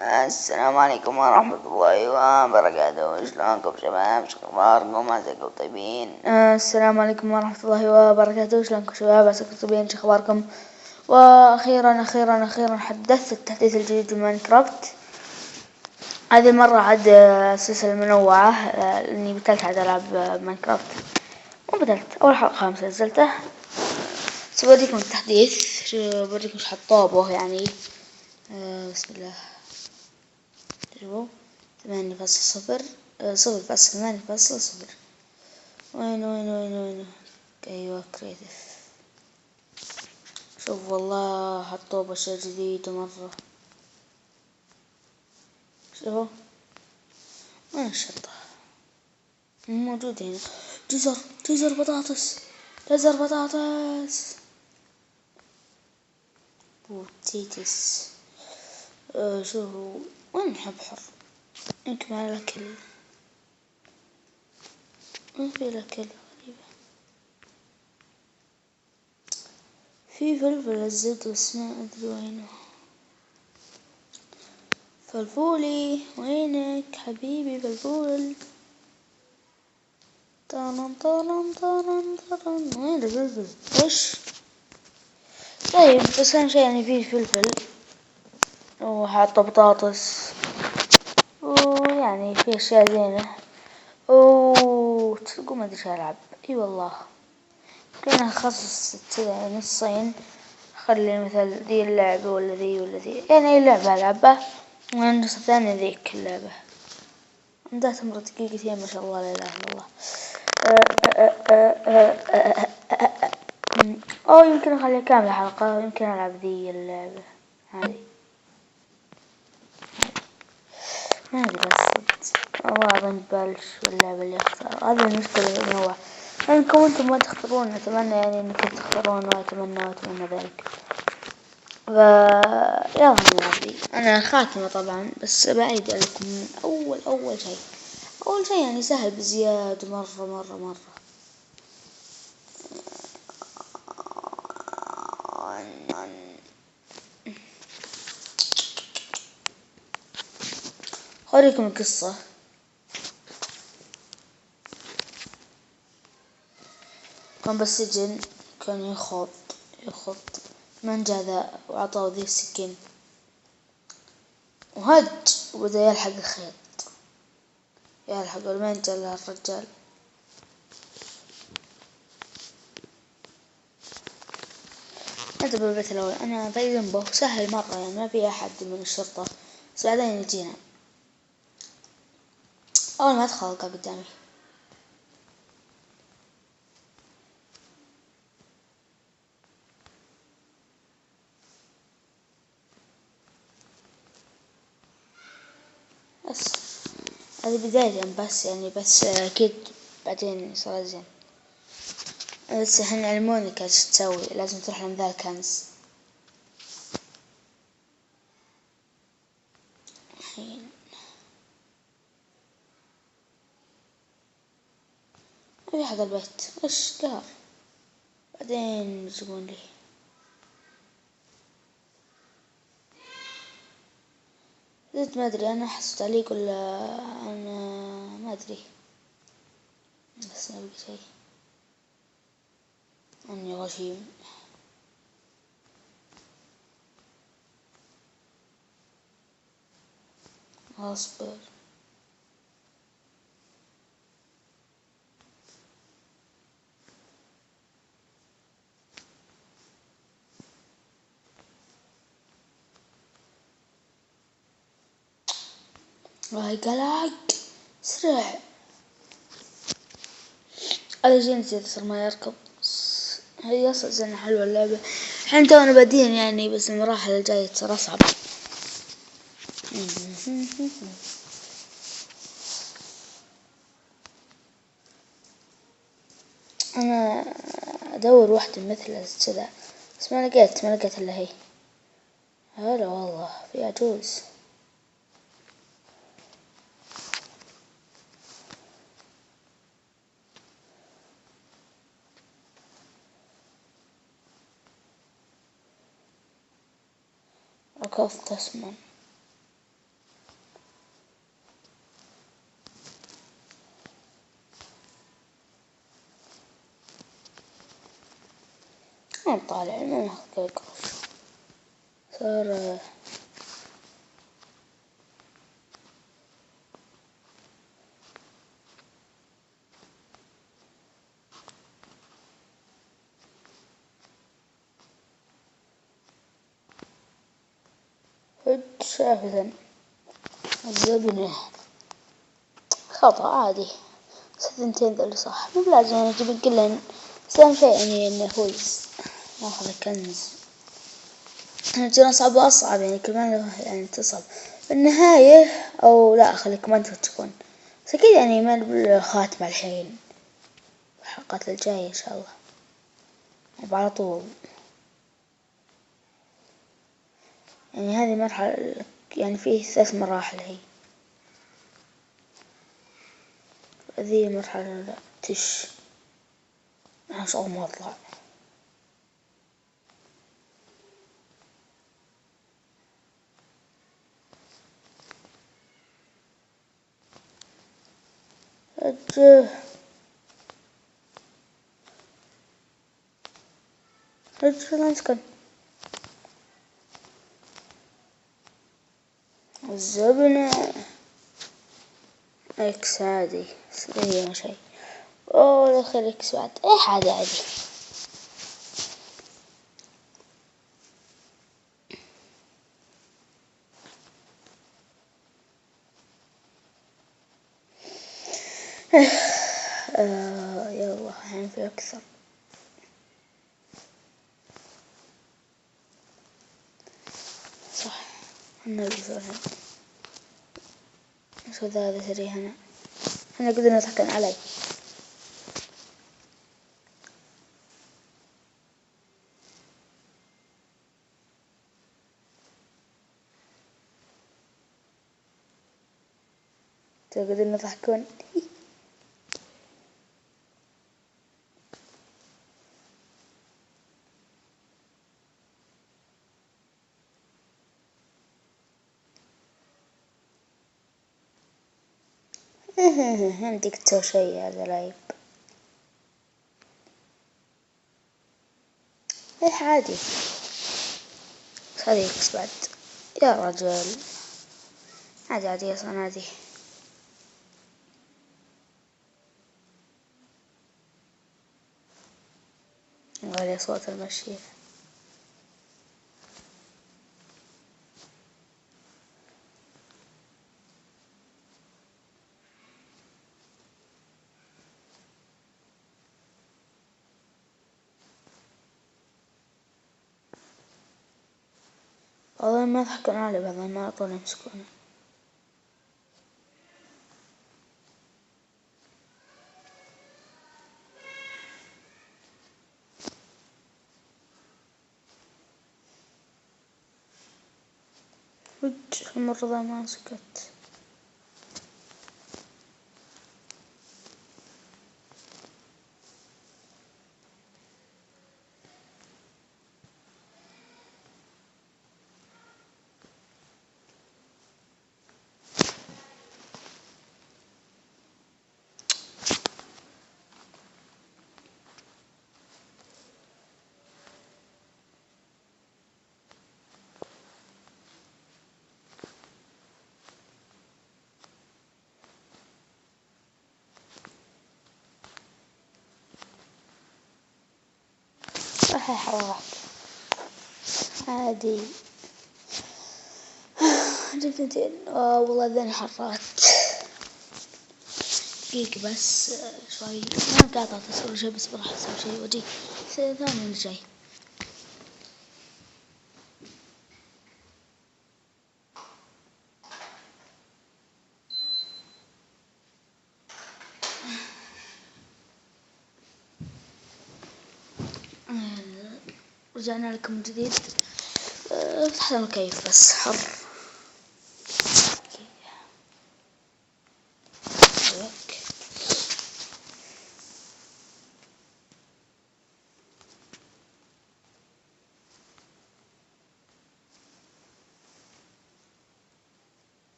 السلام عليكم ورحمة الله وبركاته. شلونكم شباب؟ شو اخباركم؟ عساكم طيبين. السلام عليكم ورحمة الله وبركاته. شلونكم شباب؟ عساكم طيبين. شو اخباركم؟ واخيرا حدثت التحديث الجديد لماينكرافت. هذه المرة عاد سلسلة منوعة، لاني بطلت عاد العب ماينكرافت. وبدلت اول حلقة خامسة نزلته. سأوريكم التحديث، بوريكم ايش حطوه يعني. بسم الله. تجربوا 8.0 0.8.0. وين ايوه كريتيف. شوف والله حطوه بشيء جديد مرة. شوفوا وين الشطة موجود هنا. جزر بطاطس بوتيتس. شوفوا وين حبحر. يمكن على الأكل. ما في الأكل غريبة. في فلفل الزد بس ما أدري وينه. فلفولي وينك حبيبي فلفول؟ طالن وين الفلفل؟ وش؟ طيب بس أهم شي يعني فيه فلفل وحاطة بطاطس ويعني فيه أشياء زينة. تصدقوا ما أدري شو ألعب. اي والله كنا نخصص كذا نصين، خلي مثل ذي اللعبة ولا ذي يعني أي لعبة ألعبها، والنص الثاني ذيك اللعبة. عندها تمر دقيقتين ما شاء الله لا إله إلا الله. أو يمكن أخليها كاملة حلقة، ويمكن ألعب ذي اللعبة هذه. ما أدري بس والله أظن ببالش واللعبة اللي أختار. هذه المشكلة المنوعة. أنكم أنتم ما تختارون، أتمنى يعني أنكم تختارون، وأتمنى ذلك. يلا نلعب. أنا خاتمة طبعا، بس بعيد لكم من أول شيء يعني سهل بزيادة مرة. أوريكم القصة. كان بالسجن، كان يخوض من جاء وعطاه ذي السكين وهج وبدأ يلحق الخيط. وين جاء له الرجال. هذا بالبيت الأول. أنا باقي جنبه سهل مرة يعني ما في أحد من الشرطة، بس بعدين يجينا أول ما أدخل ألقى قدامي. بس هذه بداية بس أكيد بعدين صار زين. بس الحين علمونك ايش تسوي، لازم تروح لمذا الكنز. الحين أبي حق البيت إيش دار، بعدين يجيبون لي. زدت ما أدري أنا حسيت عليك ولا أنا ما أدري، بس ما بقي شيء. أني غشيم. أصبر. راي قلق سرع. هذا جنسي يصير ما يركض. هي أصلا زين حلوة اللعبة. الحين تونا بادين يعني، بس المراحل الجاية تصير أصعب. أنا أدور واحدة مثل كذا، بس ما لقيت إلا هي. هلا والله في عجوز. ركضت أسمن. ما طالع ما ناخذ قرش صار شافذا الزبنة خطأ عادي. ثنتين ذا اللي صح مو بلازم نجيب كلهن. بس أهم شيء يعني إنه هو ناخذ كنز. ترى صعب وأصعب يعني كمان يعني تصعب في النهاية. أو لا خليك ما تكون بس أكيد يعني ما بالخاتمة الحين الحلقات الجاية إن شاء الله على طول. يعني هذه مرحلة يعني فيه 3 مراحل. هذه مرحلة لا تش أنا مش أول ما أطلع أجه أجه نسكن الزبنة إكس عادي سريع شيء. أوه دخل إكس بعد أي حاجة عادي. يلا الحين في أكثر صح. نلبس الحين شو هذا سريع هنا قدرنا نضحكن علي. تقدرون تضحكون. عندك تسوي شيء هذا لايب إيه عادي. هذه إكس بعد يا رجل عادي عادي أصلا عادي. غالي صوت المشي. والله ما يضحكون علي بعض ما طول يمسكونه. المرة ذا ما سكت. راح أحرق عادي. جبتين والله ذني حرات دقيقة بس شوي ما قاطعت أسوي شيء بس بروح أسوي شيء وأجي ثاني اللي جاي. رجعنا لكم من جديد. فتحنا المكيف بس حر.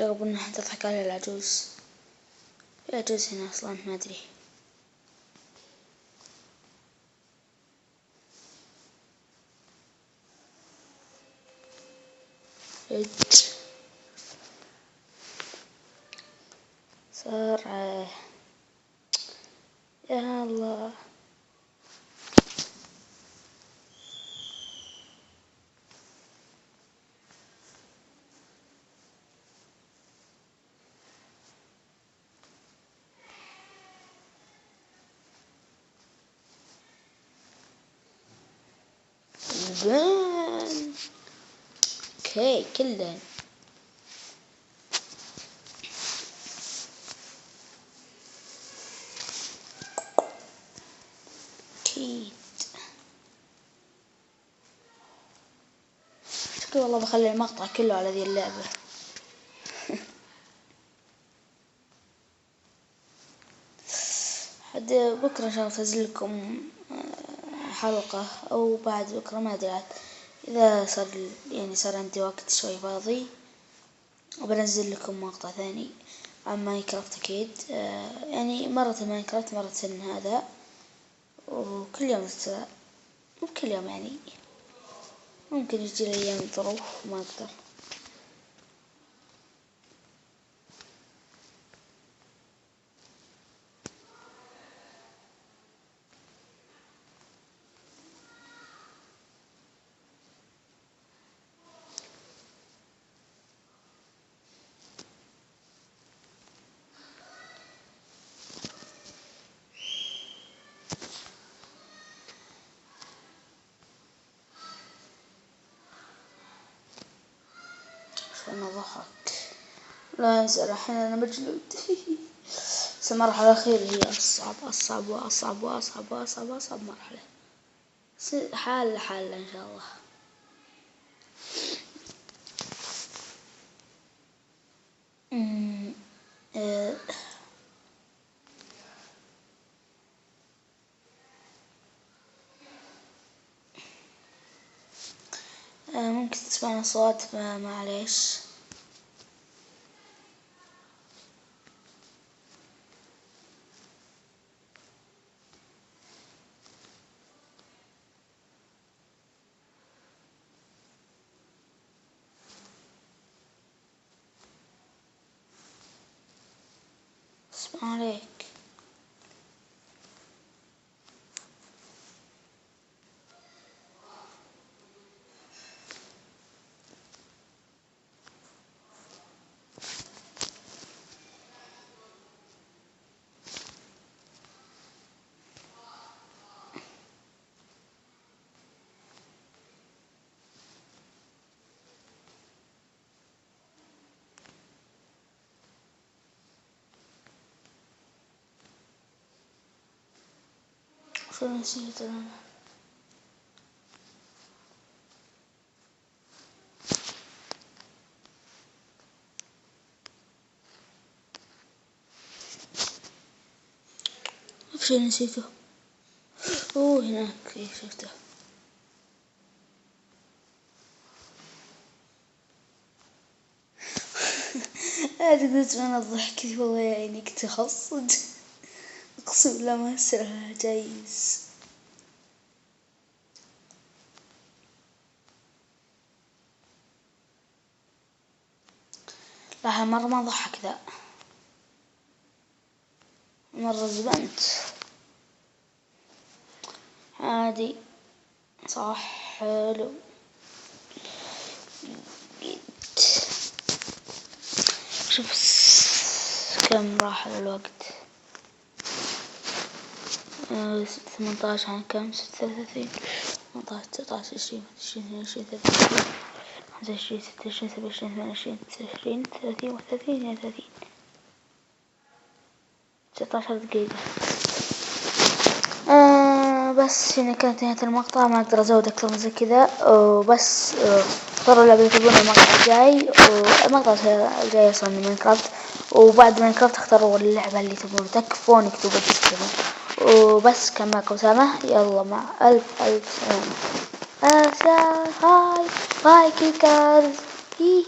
رغم انها تضحك على العجوز. العجوز هنا اصلا ما ادري. سرعة يا الله. بان اوكي كلن اكيد. شكرا والله بخلي المقطع كله على ذي اللعبة. حد بكرة إن شاء الله أنزل لكم حلقة أو بعد بكرة ما أدري عاد، إذا صار عندي وقت شوي فاضي وبنزل لكم مقطع ثاني عن ماينكرافت أكيد. يعني مرة ماينكرافت مرة هذا، وكل يوم مو كل يوم يعني، ممكن يجي لي أيام ظروف وما أقدر. أنا ضحك لا ينزل الحين أنا مجلود. بس المرحلة الأخيرة هي أصعب أصعب وأصعب وأصعب وأصعب وأصعب مرحلة. حال إن شاء الله. ممكن تسمعنا صوت معليش. اسمع عليك. شو نسيت أنا؟ شو نسيته؟ هناك شفته. هذا قلت من الضحك والله يا عيني كنت أخصد. أقسم بالله ما أسرها جايز. لا هالمرة ما ضحك ذا، مرة زبنت عادي صح حلو. شوف كم راح الوقت. 18 عن كم 36 18 19 20 21 22 23 25 26 27 28 29 30 19 دقيقة. بس هنا كانت نهاية المقطع، ما أقدر أزود أكثر من زي كذا. وبس اختاروا اللعبة اللي تبون المقطع الجاي، والمقطع الجاي أصلا من ماينكرافت، وبعد ماينكرافت اختاروا اللعبة اللي تبون تكفون اكتبوا بالدسكريبشن. وبس كان معكم سامح، يلا مع ألف سلامة. هاي باي كيكرز. هي